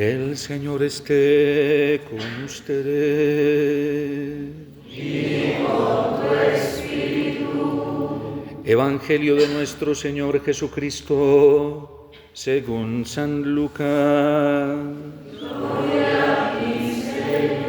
El Señor esté con ustedes. Y con tu espíritu. Evangelio de nuestro Señor Jesucristo, según San Lucas. Gloria a ti, Señor.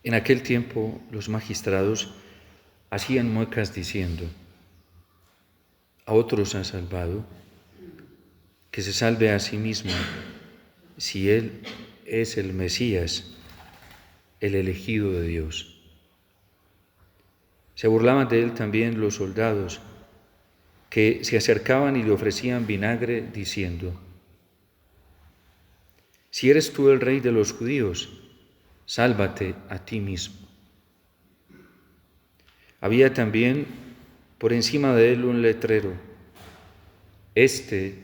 En aquel tiempo los magistrados hacían muecas diciendo: a otros ha salvado, que se salve a sí mismo, si él es el Mesías, el elegido de Dios. Se burlaban de él también los soldados, que se acercaban y le ofrecían vinagre, diciendo: si eres tú el rey de los judíos, sálvate a ti mismo. Había también por encima de él un letrero: este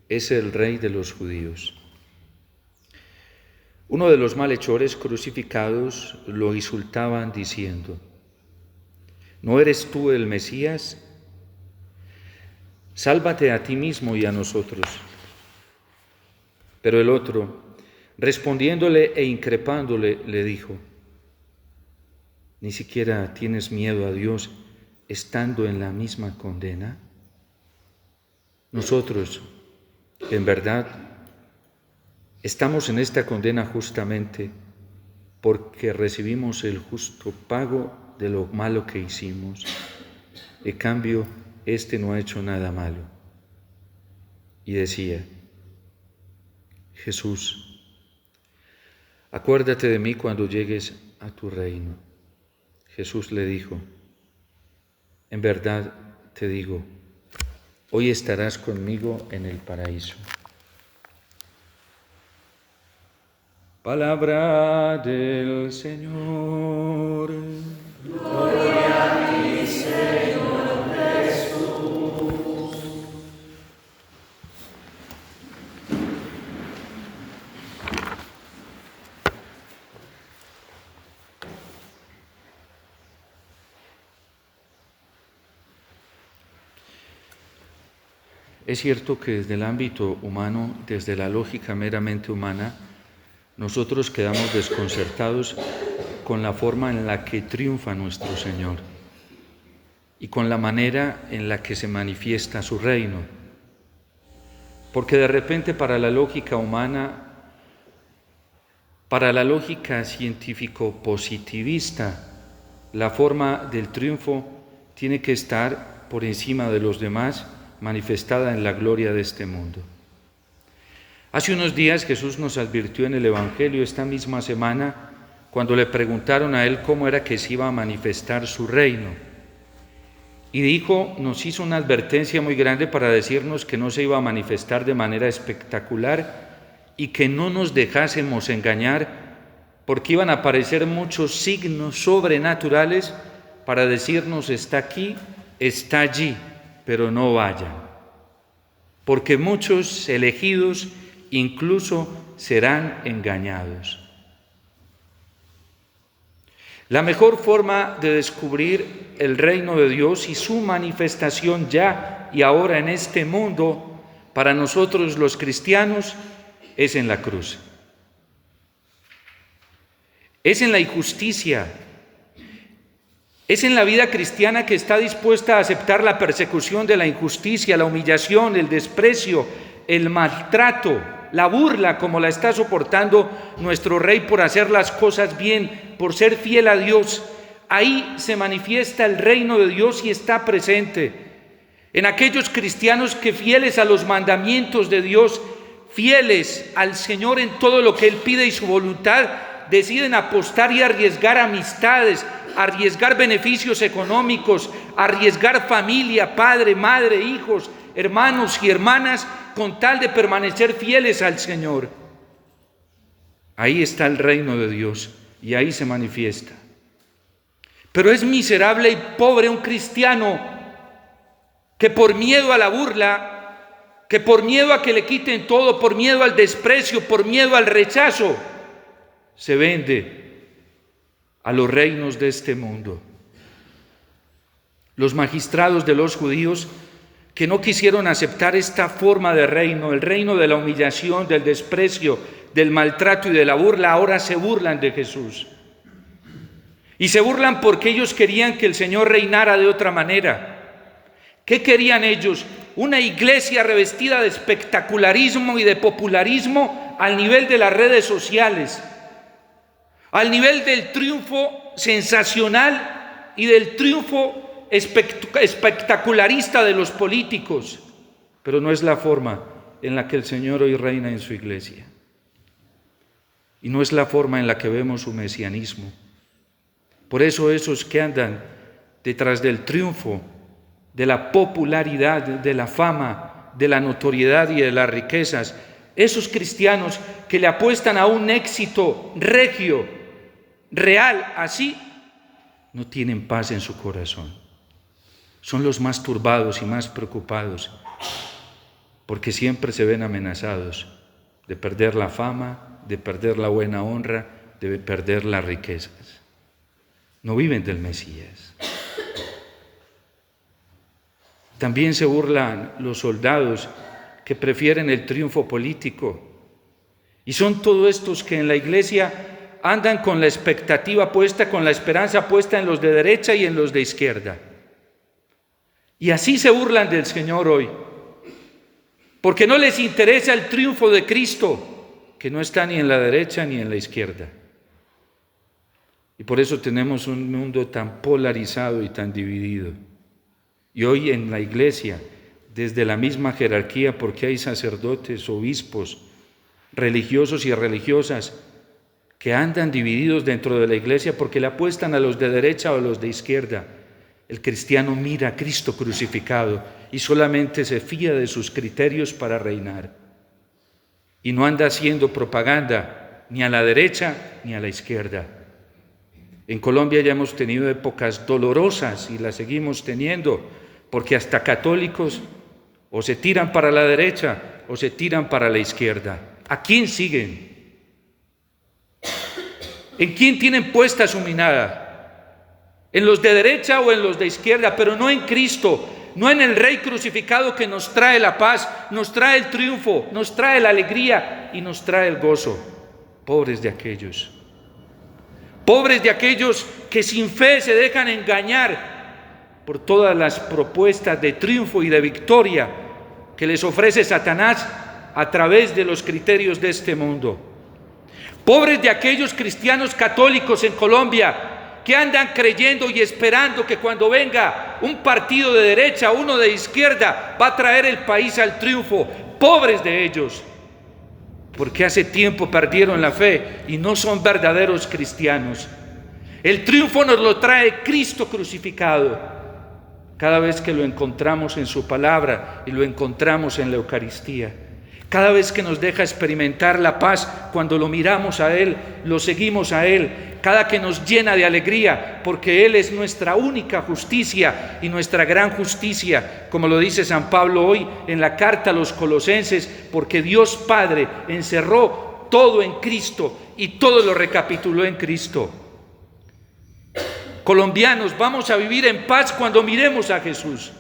es el rey de los judíos. Uno de los malhechores crucificados lo insultaban diciendo: ¿no eres tú el Mesías? Sálvate a ti mismo y a nosotros. Pero el otro, respondiéndole e increpándole, le dijo: ¿ni siquiera tienes miedo a Dios estando en la misma condena? Nosotros, en verdad, estamos en esta condena justamente porque recibimos el justo pago de lo malo que hicimos. En cambio, este no ha hecho nada malo. Y decía: Jesús, acuérdate de mí cuando llegues a tu reino. Jesús le dijo: en verdad te digo, hoy estarás conmigo en el paraíso. Palabra del Señor. Gloria a ti, Señor Jesús. Es cierto que desde el ámbito humano, desde la lógica meramente humana, nosotros quedamos desconcertados con la forma en la que triunfa nuestro Señor y con la manera en la que se manifiesta su reino. Porque de repente para la lógica humana, para la lógica científico-positivista, la forma del triunfo tiene que estar por encima de los demás, manifestada en la gloria de este mundo. Hace unos días Jesús nos advirtió en el Evangelio, esta misma semana, cuando le preguntaron a él cómo era que se iba a manifestar su reino. Y dijo, nos hizo una advertencia muy grande para decirnos que no se iba a manifestar de manera espectacular y que no nos dejásemos engañar, porque iban a aparecer muchos signos sobrenaturales para decirnos: está aquí, está allí, pero no vayan, porque muchos elegidos incluso serán engañados. La mejor forma de descubrir el reino de Dios y su manifestación ya y ahora en este mundo, para nosotros los cristianos, es en la cruz. Es en la injusticia. Es en la vida cristiana que está dispuesta a aceptar la persecución de la injusticia, la humillación, el desprecio, el maltrato, la burla, como la está soportando nuestro Rey por hacer las cosas bien, por ser fiel a Dios. Ahí se manifiesta el reino de Dios y está presente. En aquellos cristianos que, fieles a los mandamientos de Dios, fieles al Señor en todo lo que Él pide y su voluntad, deciden apostar y arriesgar amistades, arriesgar beneficios económicos, arriesgar familia, padre, madre, hijos, hermanos y hermanas, con tal de permanecer fieles al Señor. Ahí está el reino de Dios y ahí se manifiesta. Pero es miserable y pobre un cristiano que por miedo a la burla, que por miedo a que le quiten todo, por miedo al desprecio, por miedo al rechazo, se vende a los reinos de este mundo. Los magistrados de los judíos que no quisieron aceptar esta forma de reino, el reino de la humillación, del desprecio, del maltrato y de la burla, ahora se burlan de Jesús. Y se burlan porque ellos querían que el Señor reinara de otra manera. ¿Qué querían ellos? Una iglesia revestida de espectacularismo y de popularismo al nivel de las redes sociales, al nivel del triunfo sensacional y del triunfo espectacularista de los políticos. Pero no es la forma en la que el Señor hoy reina en su iglesia. Y no es la forma en la que vemos su mesianismo. Por eso esos que andan detrás del triunfo, de la popularidad, de la fama, de la notoriedad y de las riquezas, esos cristianos que le apuestan a un éxito regio, real, así, no tienen paz en su corazón. Son los más turbados y más preocupados, porque siempre se ven amenazados de perder la fama, de perder la buena honra, de perder las riquezas. No viven del Mesías. También se burlan los soldados que prefieren el triunfo político. Y son todos estos que en la iglesia andan con la expectativa puesta, con la esperanza puesta en los de derecha y en los de izquierda. Y así se burlan del Señor hoy, porque no les interesa el triunfo de Cristo, que no está ni en la derecha ni en la izquierda. Y por eso tenemos un mundo tan polarizado y tan dividido. Y hoy en la iglesia, desde la misma jerarquía, porque hay sacerdotes, obispos, religiosos y religiosas, que andan divididos dentro de la iglesia porque le apuestan a los de derecha o a los de izquierda. El cristiano mira a Cristo crucificado y solamente se fía de sus criterios para reinar. Y no anda haciendo propaganda ni a la derecha ni a la izquierda. En Colombia ya hemos tenido épocas dolorosas y las seguimos teniendo, porque hasta católicos o se tiran para la derecha o se tiran para la izquierda. ¿A quién siguen? ¿En quién tienen puesta su mirada? ¿En los de derecha o en los de izquierda? Pero no en Cristo, no en el Rey crucificado que nos trae la paz, nos trae el triunfo, nos trae la alegría y nos trae el gozo. Pobres de aquellos que sin fe se dejan engañar por todas las propuestas de triunfo y de victoria que les ofrece Satanás a través de los criterios de este mundo. Pobres de aquellos cristianos católicos en Colombia que andan creyendo y esperando que cuando venga un partido de derecha, uno de izquierda, va a traer el país al triunfo. Pobres de ellos, porque hace tiempo perdieron la fe y no son verdaderos cristianos. El triunfo nos lo trae Cristo crucificado. Cada vez que lo encontramos en su palabra y lo encontramos en la Eucaristía. Cada vez que nos deja experimentar la paz, cuando lo miramos a Él, lo seguimos a Él. Cada que nos llena de alegría, porque Él es nuestra única justicia y nuestra gran justicia, como lo dice San Pablo hoy en la carta a los Colosenses, porque Dios Padre encerró todo en Cristo y todo lo recapituló en Cristo. Colombianos, vamos a vivir en paz cuando miremos a Jesús,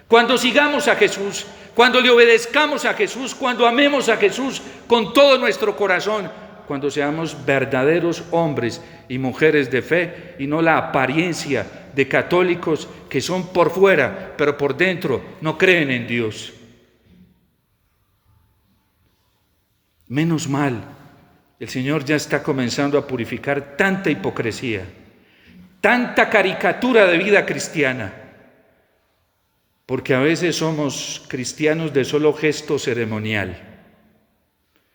cuando sigamos a Jesús, cuando le obedezcamos a Jesús, cuando amemos a Jesús con todo nuestro corazón, cuando seamos verdaderos hombres y mujeres de fe y no la apariencia de católicos que son por fuera, pero por dentro no creen en Dios. Menos mal, el Señor ya está comenzando a purificar tanta hipocresía, tanta caricatura de vida cristiana. Porque a veces somos cristianos de solo gesto ceremonial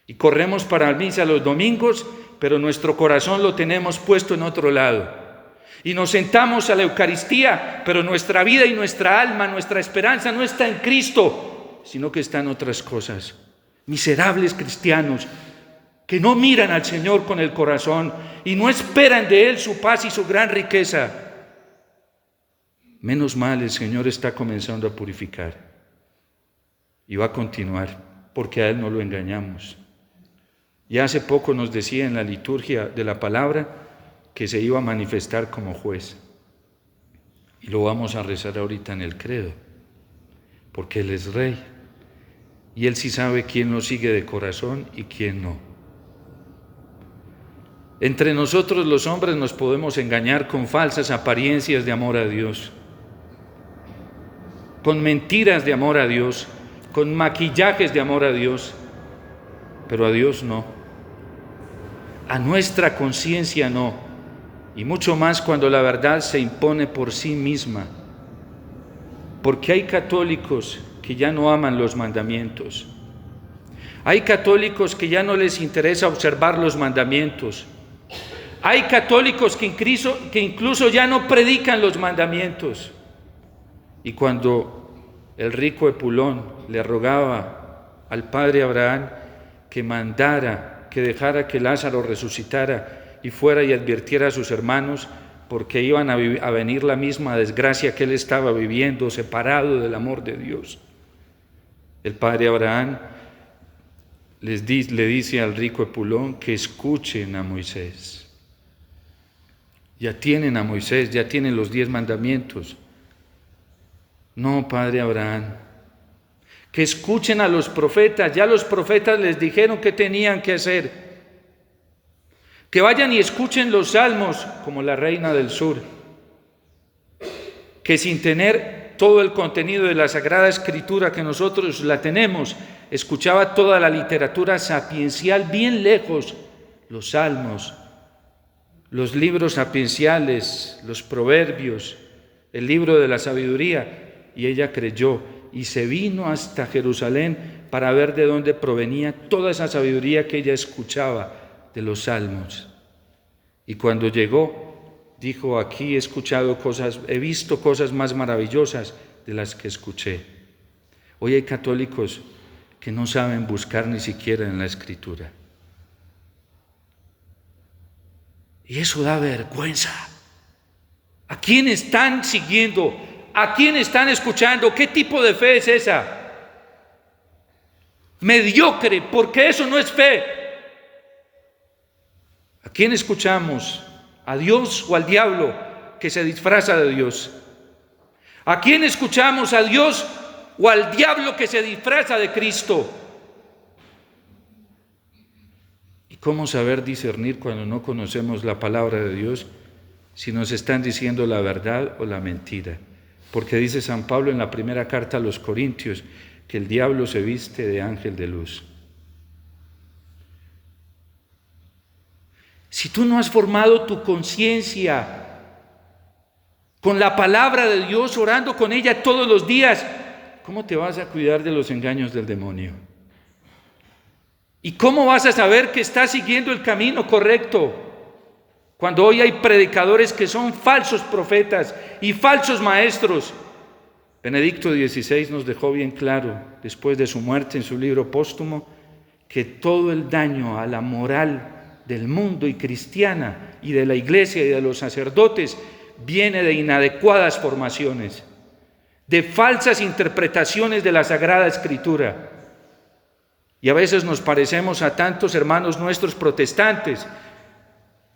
y corremos para la misa los domingos, pero nuestro corazón lo tenemos puesto en otro lado. Y nos sentamos a la Eucaristía, pero nuestra vida y nuestra alma, nuestra esperanza no está en Cristo, sino que está en otras cosas. Miserables cristianos que no miran al Señor con el corazón y no esperan de Él su paz y su gran riqueza. Menos mal, el Señor está comenzando a purificar y va a continuar, porque a Él no lo engañamos. Ya hace poco nos decía en la liturgia de la palabra que se iba a manifestar como juez. Y lo vamos a rezar ahorita en el credo, porque Él es Rey. Y Él sí sabe quién lo sigue de corazón y quién no. Entre nosotros los hombres nos podemos engañar con falsas apariencias de amor a Dios, con mentiras de amor a Dios, con maquillajes de amor a Dios, pero a Dios no. A nuestra conciencia no, y mucho más cuando la verdad se impone por sí misma, porque hay católicos que ya no aman los mandamientos, hay católicos que ya no les interesa observar los mandamientos, hay católicos que incluso ya no predican los mandamientos. Y cuando el rico Epulón le rogaba al padre Abraham que mandara, que dejara que Lázaro resucitara y fuera y advirtiera a sus hermanos, porque iban a venir la misma desgracia que él estaba viviendo, separado del amor de Dios, el padre Abraham le dice al rico Epulón que escuchen a Moisés. Ya tienen a Moisés, ya tienen los 10 mandamientos. No, padre Abraham, que escuchen a los profetas, ya los profetas les dijeron qué tenían que hacer. Que vayan y escuchen los salmos, como la reina del sur, que sin tener todo el contenido de la Sagrada Escritura que nosotros la tenemos, escuchaba toda la literatura sapiencial bien lejos, los salmos, los libros sapienciales, los proverbios, el libro de la sabiduría, y ella creyó y se vino hasta Jerusalén para ver de dónde provenía toda esa sabiduría que ella escuchaba de los salmos. Y cuando llegó, dijo: aquí he visto cosas más maravillosas de las que escuché. Hoy hay católicos que no saben buscar ni siquiera en la Escritura. Y eso da vergüenza. ¿A quién están siguiendo? ¿A quién están escuchando? ¿Qué tipo de fe es esa? Mediocre, porque eso no es fe. ¿A quién escuchamos? ¿A Dios o al diablo que se disfraza de Dios? ¿A quién escuchamos? ¿A Dios o al diablo que se disfraza de Cristo? ¿Y cómo saber discernir cuando no conocemos la palabra de Dios, si nos están diciendo la verdad o la mentira? Porque dice San Pablo en la primera carta a los Corintios que el diablo se viste de ángel de luz. Si tú no has formado tu conciencia con la palabra de Dios, orando con ella todos los días, ¿cómo te vas a cuidar de los engaños del demonio? ¿Y cómo vas a saber que estás siguiendo el camino correcto? Cuando hoy hay predicadores que son falsos profetas y falsos maestros. Benedicto XVI nos dejó bien claro, después de su muerte en su libro póstumo, que todo el daño a la moral del mundo y cristiana y de la iglesia y de los sacerdotes viene de inadecuadas formaciones, de falsas interpretaciones de la Sagrada Escritura. Y a veces nos parecemos a tantos hermanos nuestros protestantes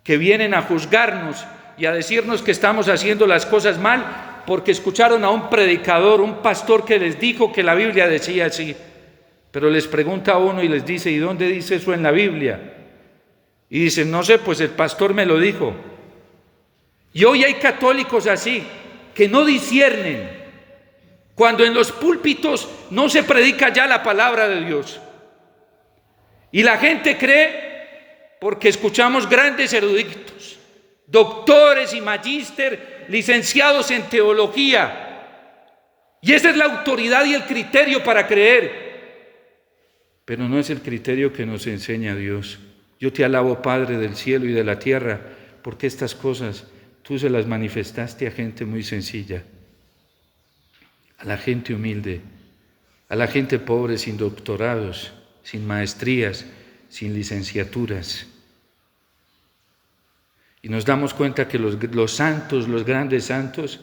que vienen a juzgarnos y a decirnos que estamos haciendo las cosas mal porque escucharon a un predicador, un pastor que les dijo que la Biblia decía así. Pero les pregunta a uno y les dice: ¿y dónde dice eso en la Biblia? Y dicen: no sé, pues el pastor me lo dijo. Y hoy hay católicos así, que no disciernen, cuando en los púlpitos no se predica ya la palabra de Dios. Y la gente cree, porque escuchamos grandes eruditos, doctores y magíster, licenciados en teología, y esa es la autoridad y el criterio para creer. Pero no es el criterio que nos enseña Dios. Yo te alabo, Padre del cielo y de la tierra, porque estas cosas tú se las manifestaste a gente muy sencilla, a la gente humilde, a la gente pobre, sin doctorados, sin maestrías, sin licenciaturas. Y nos damos cuenta que los santos, los grandes santos,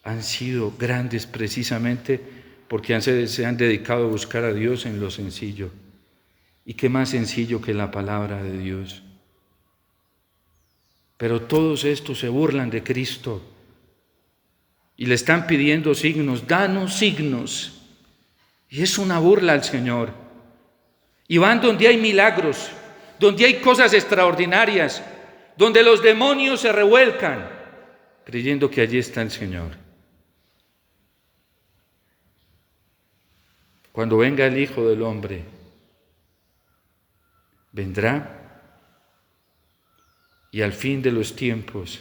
han sido grandes precisamente porque se han dedicado a buscar a Dios en lo sencillo. ¿Y qué más sencillo que la palabra de Dios? Pero todos estos se burlan de Cristo y le están pidiendo signos. Danos signos. Y es una burla al Señor. Y van donde hay milagros, donde hay cosas extraordinarias, donde los demonios se revuelcan, creyendo que allí está el Señor. Cuando venga el Hijo del Hombre, vendrá y al fin de los tiempos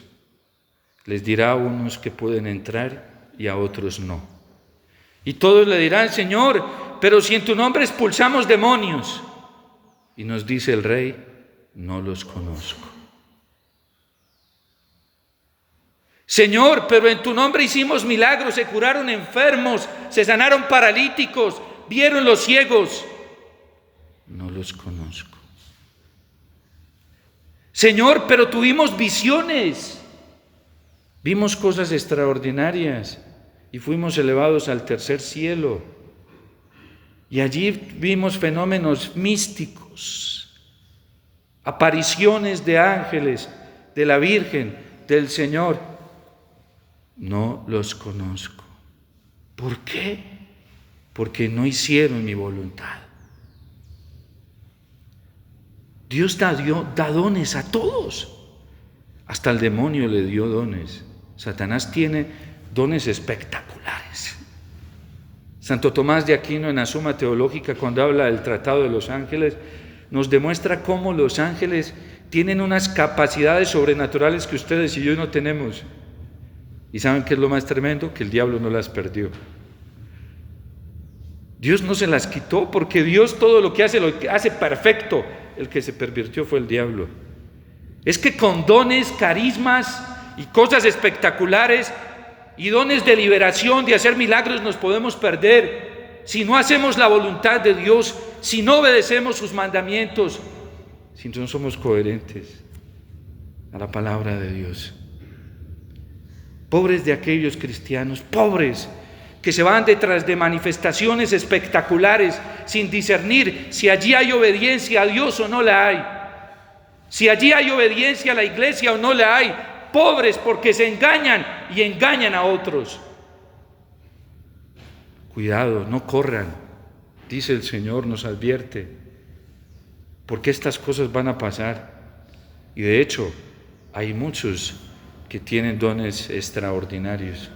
les dirá a unos que pueden entrar y a otros no. Y todos le dirán: Señor, pero si en tu nombre expulsamos demonios. Y nos dice el Rey: no los conozco. Señor, pero en tu nombre hicimos milagros, se curaron enfermos, se sanaron paralíticos, vieron los ciegos. No los conozco. Señor, pero tuvimos visiones, vimos cosas extraordinarias y fuimos elevados al tercer cielo. Y allí vimos fenómenos místicos, apariciones de ángeles, de la Virgen, del Señor. No los conozco. ¿Por qué? Porque no hicieron mi voluntad. Dios da dones a todos. Hasta el demonio le dio dones. Satanás tiene dones espectaculares. Santo Tomás de Aquino, en la Suma Teológica, cuando habla del Tratado de los Ángeles, nos demuestra cómo los ángeles tienen unas capacidades sobrenaturales que ustedes y yo no tenemos. ¿Y saben qué es lo más tremendo? Que el diablo no las perdió. Dios no se las quitó, porque Dios todo lo que hace perfecto. El que se pervirtió fue el diablo. Es que con dones, carismas y cosas espectaculares y dones de liberación, de hacer milagros, nos podemos perder si no hacemos la voluntad de Dios, si no obedecemos sus mandamientos, si no somos coherentes a la palabra de Dios. Pobres de aquellos cristianos, pobres, que se van detrás de manifestaciones espectaculares sin discernir si allí hay obediencia a Dios o no la hay, si allí hay obediencia a la iglesia o no la hay. Pobres porque se engañan y engañan a otros. Cuidado, no corran, dice el Señor, nos advierte, porque estas cosas van a pasar. Y de hecho, hay muchos que tienen dones extraordinarios.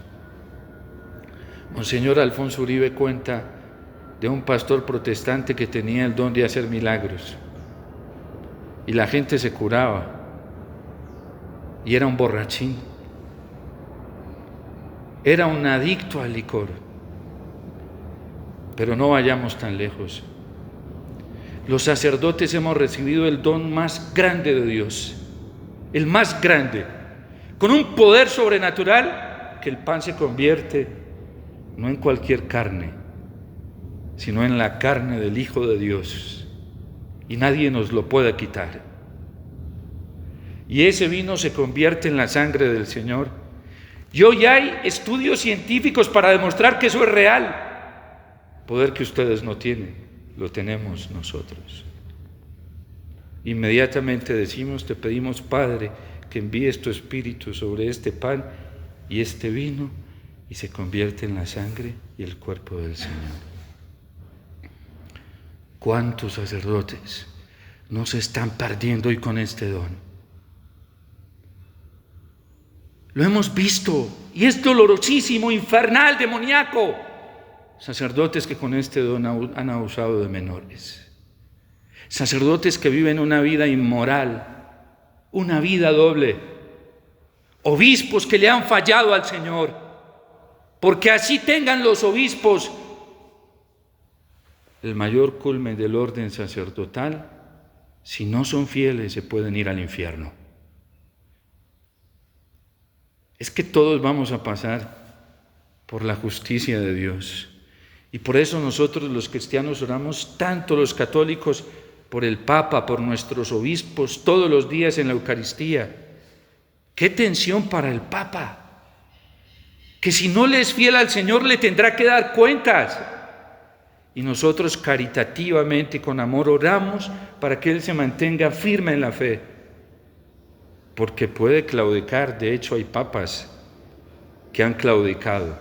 Monseñor Alfonso Uribe cuenta de un pastor protestante que tenía el don de hacer milagros y la gente se curaba, y era un borrachín, era un adicto al licor. Pero no vayamos tan lejos. Los sacerdotes hemos recibido el don más grande de Dios, el más grande, con un poder sobrenatural, que el pan se convierte no en cualquier carne, sino en la carne del Hijo de Dios, y nadie nos lo puede quitar. Y ese vino se convierte en la sangre del Señor. Y hoy hay estudios científicos para demostrar que eso es real. Poder que ustedes no tienen, lo tenemos nosotros. Inmediatamente decimos: te pedimos, Padre, que envíes tu Espíritu sobre este pan y este vino, y se convierte en la sangre y el cuerpo del Señor. ¿Cuántos sacerdotes no se están perdiendo hoy con este don? Lo hemos visto, y es dolorosísimo, infernal, demoníaco. Sacerdotes que con este don han abusado de menores. Sacerdotes que viven una vida inmoral, una vida doble. Obispos que le han fallado al Señor, porque así tengan los obispos el mayor culmen del orden sacerdotal, si no son fieles se pueden ir al infierno. Es que todos vamos a pasar por la justicia de Dios. Y por eso nosotros los cristianos oramos tanto, los católicos, por el Papa, por nuestros obispos, todos los días en la Eucaristía. ¡Qué tensión para el Papa! que si no le es fiel al Señor le tendrá que dar cuentas. Y nosotros caritativamente, con amor, oramos para que Él se mantenga firme en la fe, porque puede claudicar. De hecho, hay papas que han claudicado.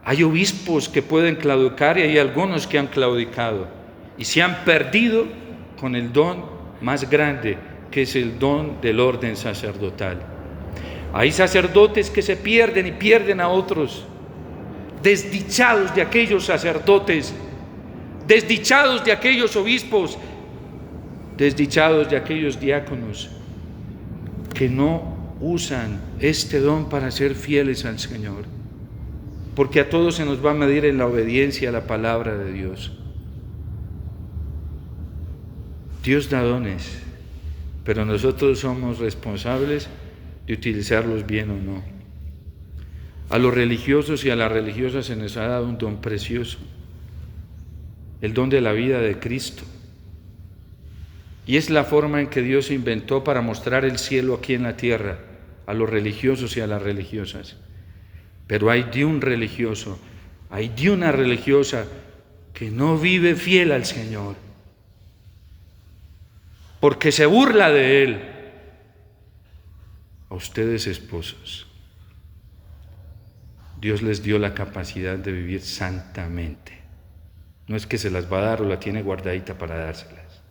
Hay obispos que pueden claudicar y hay algunos que han claudicado y se han perdido con el don más grande, que es el don del orden sacerdotal. Hay sacerdotes que se pierden y pierden a otros. Desdichados de aquellos sacerdotes, desdichados de aquellos obispos, desdichados de aquellos diáconos que no usan este don para ser fieles al Señor, porque a todos se nos va a medir en la obediencia a la palabra de Dios. Dios da dones, pero nosotros somos responsables de utilizarlos bien o no. A los religiosos y a las religiosas se les ha dado un don precioso, el don de la vida de Cristo. Y es la forma en que Dios inventó para mostrar el cielo aquí en la tierra, a los religiosos y a las religiosas. Pero hay de un religioso, hay de una religiosa que no vive fiel al Señor, porque se burla de Él. A ustedes, esposos, Dios les dio la capacidad de vivir santamente. No es que se las va a dar o la tiene guardadita para dárselas.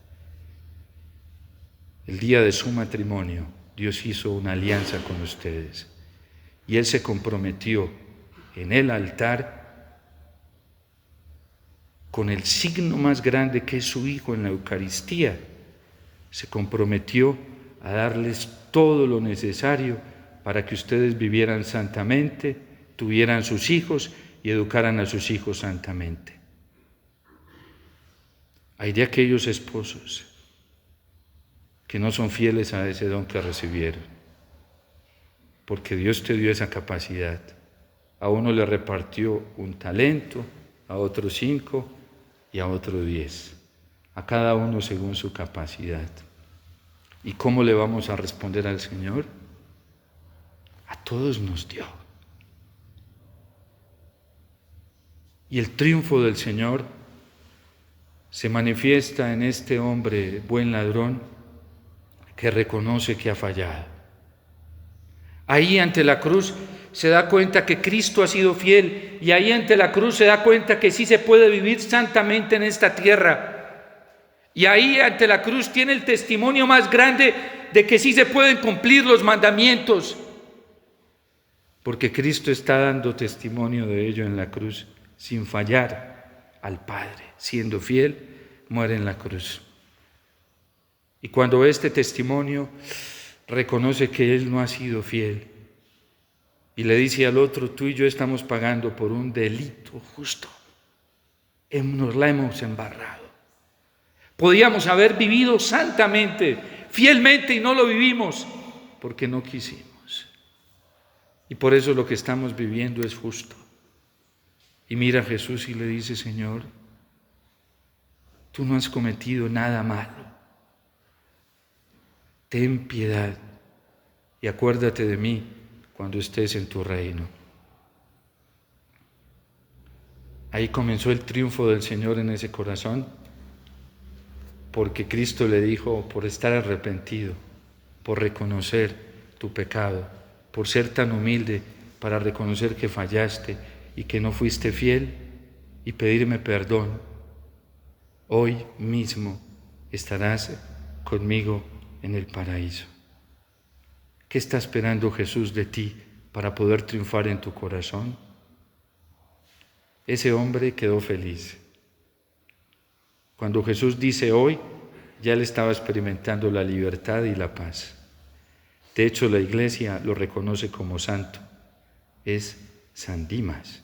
El día de su matrimonio, Dios hizo una alianza con ustedes y Él se comprometió en el altar con el signo más grande que es su Hijo en la Eucaristía. Se comprometió a darles todo lo necesario para que ustedes vivieran santamente, tuvieran sus hijos y educaran a sus hijos santamente. Hay de aquellos esposos que no son fieles a ese don que recibieron, porque Dios te dio esa capacidad. A uno le repartió un talento, a otro 5 y a otro 10, a cada uno según su capacidad. ¿Y cómo le vamos a responder al Señor? A todos nos dio. Y el triunfo del Señor se manifiesta en este hombre buen ladrón que reconoce que ha fallado. Ahí ante la cruz se da cuenta que Cristo ha sido fiel, y ahí ante la cruz se da cuenta que sí se puede vivir santamente en esta tierra. Y ahí ante la cruz tiene el testimonio más grande de que sí se pueden cumplir los mandamientos, porque Cristo está dando testimonio de ello en la cruz, sin fallar al Padre, siendo fiel, muere en la cruz. Y cuando ve este testimonio, reconoce que Él no ha sido fiel y le dice al otro: tú y yo estamos pagando por un delito justo, nos la hemos embarrado. Podíamos haber vivido santamente, fielmente, y no lo vivimos porque no quisimos. Y por eso lo que estamos viviendo es justo. Y mira a Jesús y le dice: Señor, tú no has cometido nada malo. Ten piedad y acuérdate de mí cuando estés en tu reino. Ahí comenzó el triunfo del Señor en ese corazón, porque Cristo le dijo: por estar arrepentido, por reconocer tu pecado, por ser tan humilde para reconocer que fallaste y que no fuiste fiel y pedirme perdón, hoy mismo estarás conmigo en el paraíso. ¿Qué está esperando Jesús de ti para poder triunfar en tu corazón? Ese hombre quedó feliz. Cuando Jesús dice hoy, ya él estaba experimentando la libertad y la paz. De hecho, la Iglesia lo reconoce como santo. Es San Dimas.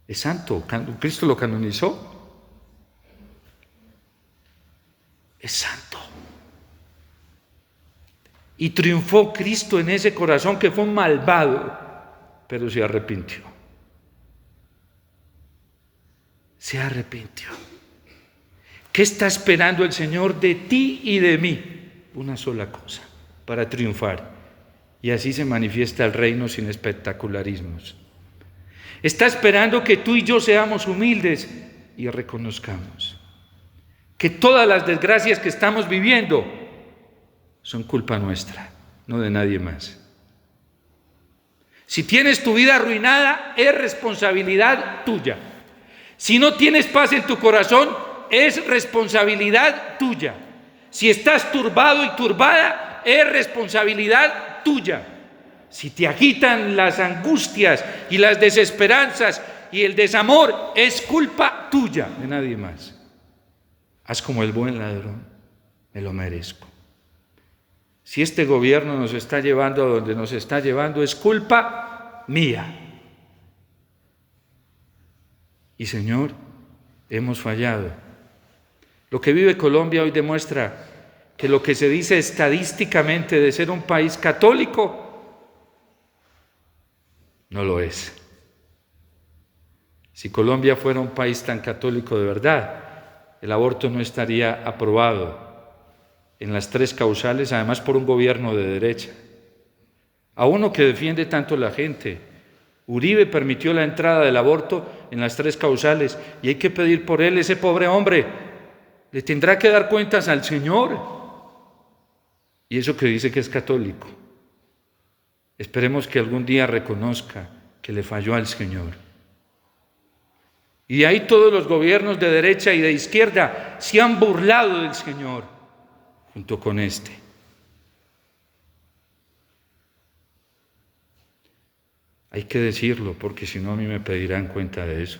Es santo. Cristo lo canonizó. Es santo. Y triunfó Cristo en ese corazón que fue un malvado, pero se arrepintió. Se arrepintió. ¿Qué está esperando el Señor de ti y de mí? Una sola cosa para triunfar, y y así se manifiesta el reino sin espectacularismos. Está esperando que tú y yo seamos humildes y reconozcamos que todas las desgracias que estamos viviendo son culpa nuestra, no de nadie más. Si tienes tu vida arruinada, es responsabilidad tuya. Si no tienes paz en tu corazón, es responsabilidad tuya. Si estás turbado y turbada, es responsabilidad tuya. Si te agitan las angustias y las desesperanzas y el desamor, es culpa tuya, de nadie más. Haz como el buen ladrón, me lo merezco. Si este gobierno nos está llevando a donde nos está llevando, es culpa mía. Y Señor, hemos fallado. Lo que vive Colombia hoy demuestra que lo que se dice estadísticamente de ser un país católico, no lo es. Si Colombia fuera un país tan católico de verdad, el aborto no estaría aprobado en las 3 causales, además por un gobierno de derecha. A uno que defiende tanto la gente, Uribe permitió la entrada del aborto en las 3 causales y hay que pedir por él, ese pobre hombre, le tendrá que dar cuentas al Señor. Y eso que dice que es católico. Esperemos que algún día reconozca que le falló al Señor. Y de ahí todos los gobiernos de derecha y de izquierda se han burlado del Señor, junto con este. Hay que decirlo, porque si no a mí me pedirán cuenta de eso.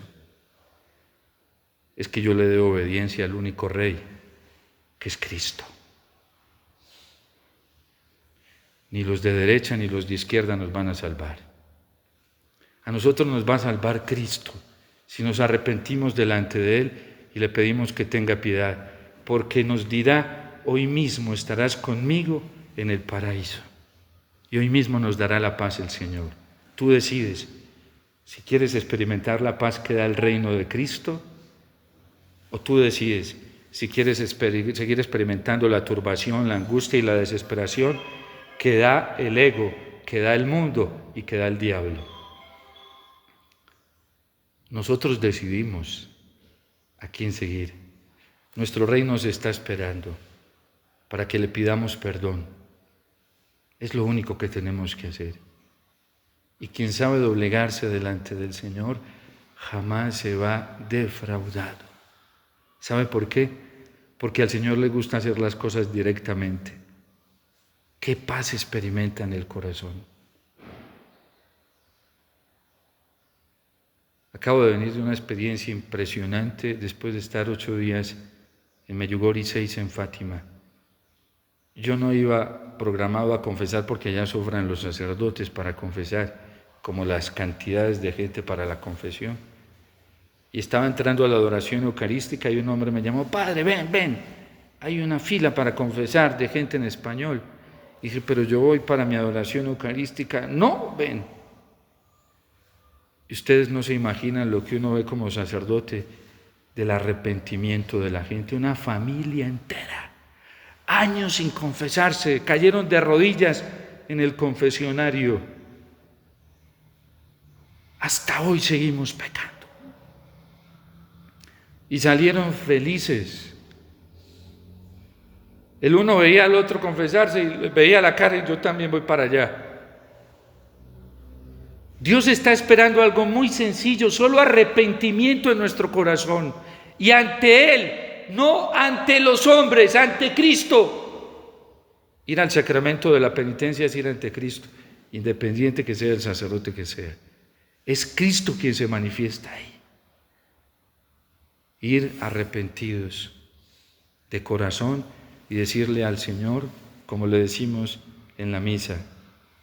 Es que yo le debo obediencia al único Rey, que es Cristo. Ni los de derecha ni los de izquierda nos van a salvar. A nosotros nos va a salvar Cristo, si nos arrepentimos delante de Él y le pedimos que tenga piedad, porque nos dirá, hoy mismo estarás conmigo en el paraíso. Y hoy mismo nos dará la paz el Señor. Tú decides si quieres experimentar la paz que da el reino de Cristo, o tú decides si quieres seguir experimentando la turbación, la angustia y la desesperación que da el ego, que da el mundo y que da el diablo. Nosotros decidimos a quién seguir. Nuestro Rey nos está esperando para que le pidamos perdón. Es lo único que tenemos que hacer. Y quien sabe doblegarse delante del Señor jamás se va defraudado. ¿Sabe por qué? Porque al Señor le gusta hacer las cosas directamente. ¿Qué paz experimenta en el corazón? Acabo de venir de una experiencia impresionante después de estar 8 días en Medjugorje y 6 en Fátima. Yo no iba programado a confesar porque allá sufran los sacerdotes para confesar, como las cantidades de gente para la confesión. Y estaba entrando a la adoración eucarística y un hombre me llamó, padre, ven, hay una fila para confesar de gente en español. Y dije, pero yo voy para mi adoración eucarística. No, ven. Y ustedes no se imaginan lo que uno ve como sacerdote del arrepentimiento de la gente, una familia entera, años sin confesarse, cayeron de rodillas en el confesionario. Hasta hoy seguimos pecando. Y salieron felices. El uno veía al otro confesarse y veía la cara y yo también voy para allá. Dios está esperando algo muy sencillo, solo arrepentimiento en nuestro corazón. Y ante Él, no ante los hombres, ante Cristo. Ir al sacramento de la penitencia es ir ante Cristo, independiente que sea el sacerdote que sea. Es Cristo quien se manifiesta ahí. Ir arrepentidos de corazón y decirle al Señor, como le decimos en la misa,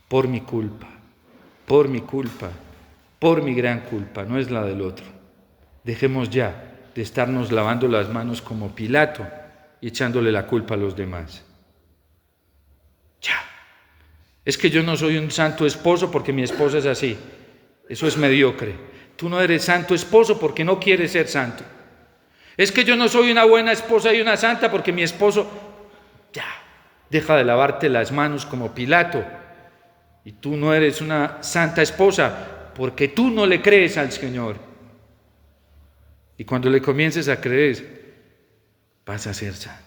por mi culpa, por mi gran culpa, no es la del otro. Dejemos ya de estarnos lavando las manos como Pilato y echándole la culpa a los demás. Ya. Es que yo no soy un santo esposo porque mi esposa es así. Eso es mediocre. Tú no eres santo esposo porque no quieres ser santo. Es que yo no soy una buena esposa y una santa porque mi esposo... Ya, deja de lavarte las manos como Pilato Y tú no eres una santa esposa porque tú no le crees al Señor. Y cuando le comiences a creer, vas a ser santa.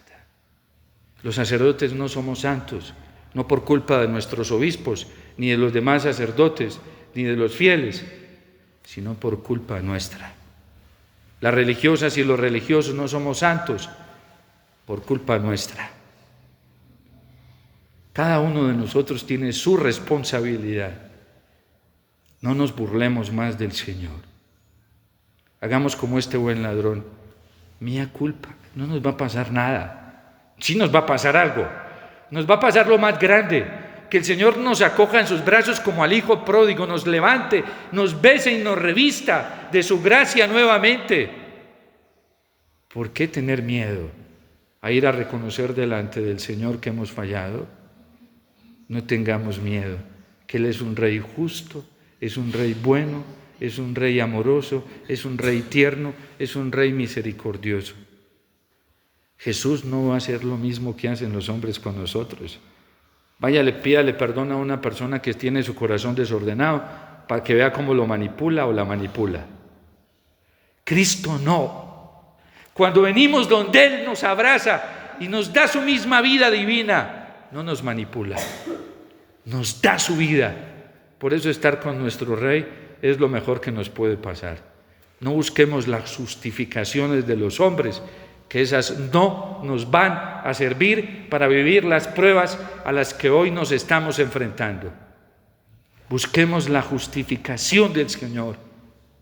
Los sacerdotes no somos santos, no por culpa de nuestros obispos, ni de los demás sacerdotes, ni de los fieles, sino por culpa nuestra. Las religiosas y los religiosos no somos santos por culpa nuestra. Cada uno de nosotros tiene su responsabilidad. No nos burlemos más del Señor. Hagamos como este buen ladrón. Mía culpa, no nos va a pasar nada. Sí nos va a pasar algo. Nos va a pasar lo más grande, que el Señor nos acoja en sus brazos como al hijo pródigo, nos levante, nos bese y nos revista de su gracia nuevamente. ¿Por qué tener miedo a ir a reconocer delante del Señor que hemos fallado? No tengamos miedo, que Él es un Rey justo, es un Rey bueno, es un Rey amoroso, es un Rey tierno, es un Rey misericordioso. Jesús no va a hacer lo mismo que hacen los hombres con nosotros. Váyale, pídale perdón a una persona que tiene su corazón desordenado para que vea cómo lo manipula o la manipula. Cristo no. Cuando venimos donde Él nos abraza y nos da su misma vida divina, no nos manipula, nos da su vida. Por eso estar con nuestro Rey es lo mejor que nos puede pasar. No busquemos las justificaciones de los hombres, que esas no nos van a servir para vivir las pruebas a las que hoy nos estamos enfrentando. Busquemos la justificación del Señor,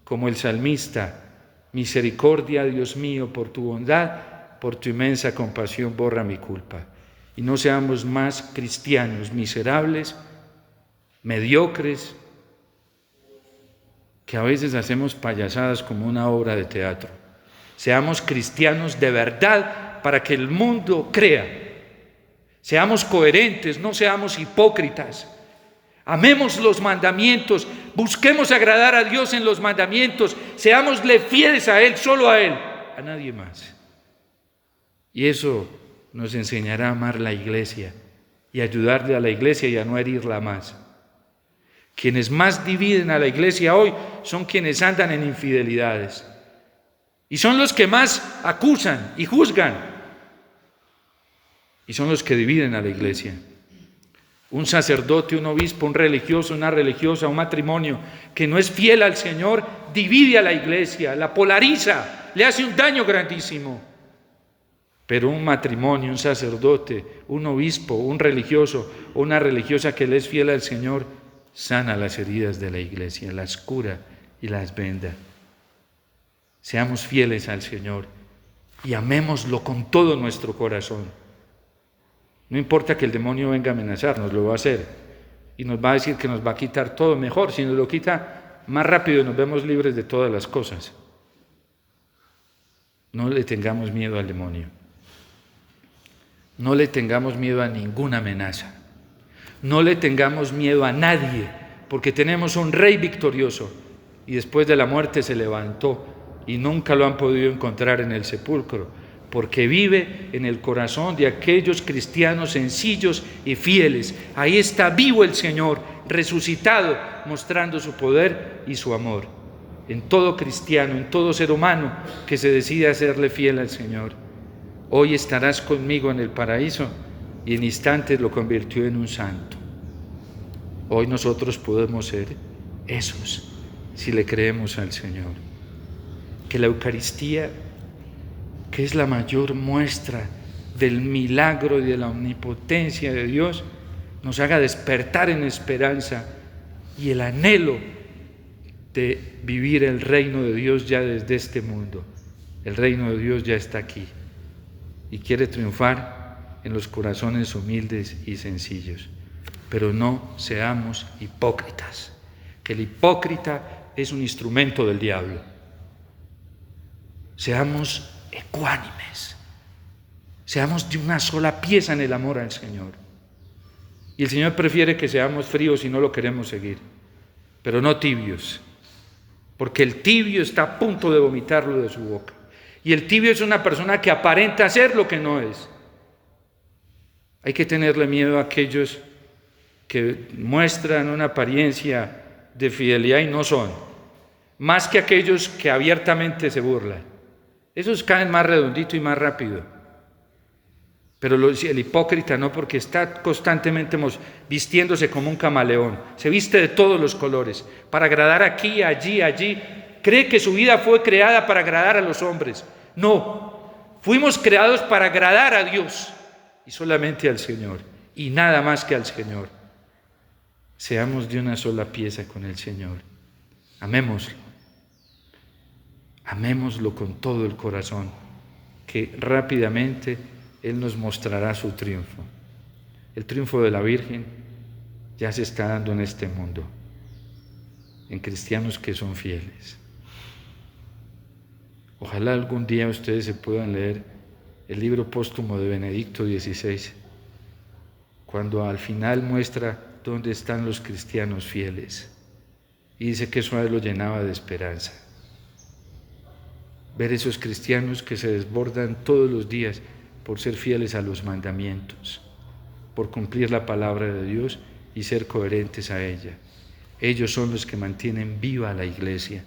como el salmista: misericordia, Dios mío, por tu bondad, por tu inmensa compasión, borra mi culpa. Y no seamos más cristianos miserables, mediocres, que a veces hacemos payasadas como una obra de teatro. Seamos cristianos de verdad para que el mundo crea. Seamos coherentes, no seamos hipócritas. Amemos los mandamientos, busquemos agradar a Dios en los mandamientos, seámosle fieles a Él, solo a Él, a nadie más. Y eso nos enseñará a amar la iglesia y ayudarle a la iglesia y a no herirla más. Quienes más dividen a la iglesia hoy son quienes andan en infidelidades. Y son los que más acusan y juzgan. Y son los que dividen a la iglesia. Un sacerdote, un obispo, un religioso, una religiosa, un matrimonio que no es fiel al Señor, divide a la iglesia, la polariza, le hace un daño grandísimo. Pero un matrimonio, un sacerdote, un obispo, un religioso o una religiosa que le es fiel al Señor, sana las heridas de la iglesia, las cura y las venda. Seamos fieles al Señor y amémoslo con todo nuestro corazón. No importa que el demonio venga a amenazarnos, lo va a hacer y nos va a decir que nos va a quitar todo mejor. Si nos lo quita más rápido, nos vemos libres de todas las cosas. No le tengamos miedo al demonio. No le tengamos miedo a ninguna amenaza. No le tengamos miedo a nadie, porque tenemos un Rey victorioso y después de la muerte se levantó y nunca lo han podido encontrar en el sepulcro, porque vive en el corazón de aquellos cristianos sencillos y fieles. Ahí está vivo el Señor, resucitado, mostrando su poder y su amor. En todo cristiano, en todo ser humano que se decide a serle fiel al Señor. Hoy estarás conmigo en el paraíso, y en instantes lo convirtió en un santo. Hoy nosotros podemos ser esos, si le creemos al Señor. Que la Eucaristía, que es la mayor muestra del milagro y de la omnipotencia de Dios, nos haga despertar en esperanza y el anhelo de vivir el reino de Dios ya desde este mundo. El reino de Dios ya está aquí y quiere triunfar en los corazones humildes y sencillos. Pero no seamos hipócritas, que el hipócrita es un instrumento del diablo. Seamos ecuánimes, seamos de una sola pieza en el amor al Señor. Y el Señor prefiere que seamos fríos y no lo queremos seguir, pero no tibios, porque el tibio está a punto de vomitarlo de su boca. Y el tibio es una persona que aparenta ser lo que no es. Hay que tenerle miedo a aquellos que muestran una apariencia de fidelidad y no son, más que aquellos que abiertamente se burlan. Esos caen más redondito y más rápido. Pero el hipócrita no, porque está constantemente vistiéndose como un camaleón. Se viste de todos los colores, para agradar aquí, allí, allí. Cree que su vida fue creada para agradar a los hombres. No, fuimos creados para agradar a Dios y solamente al Señor, y nada más que al Señor. Seamos de una sola pieza con el Señor. Amémoslo. Amémoslo con todo el corazón, que rápidamente Él nos mostrará su triunfo. El triunfo de la Virgen ya se está dando en este mundo, en cristianos que son fieles. Ojalá algún día ustedes se puedan leer el libro póstumo de Benedicto XVI, cuando al final muestra dónde están los cristianos fieles, y dice que eso a él lo llenaba de esperanza. Ver esos cristianos que se desbordan todos los días por ser fieles a los mandamientos, por cumplir la palabra de Dios y ser coherentes a ella. Ellos son los que mantienen viva la Iglesia,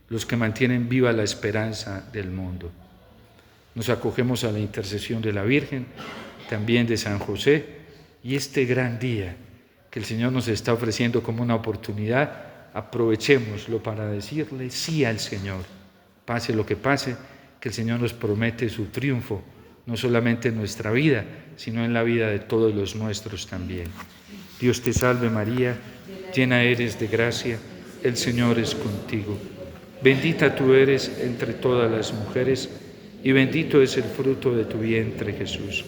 los que mantienen viva la esperanza del mundo. Nos acogemos a la intercesión de la Virgen, también de San José, y este gran día que el Señor nos está ofreciendo como una oportunidad, aprovechémoslo para decirle sí al Señor. Pase lo que pase, que el Señor nos promete su triunfo, no solamente en nuestra vida, sino en la vida de todos los nuestros también. Dios te salve María, llena eres de gracia, el Señor es contigo. Bendita tú eres entre todas las mujeres, y bendito es el fruto de tu vientre, Jesús.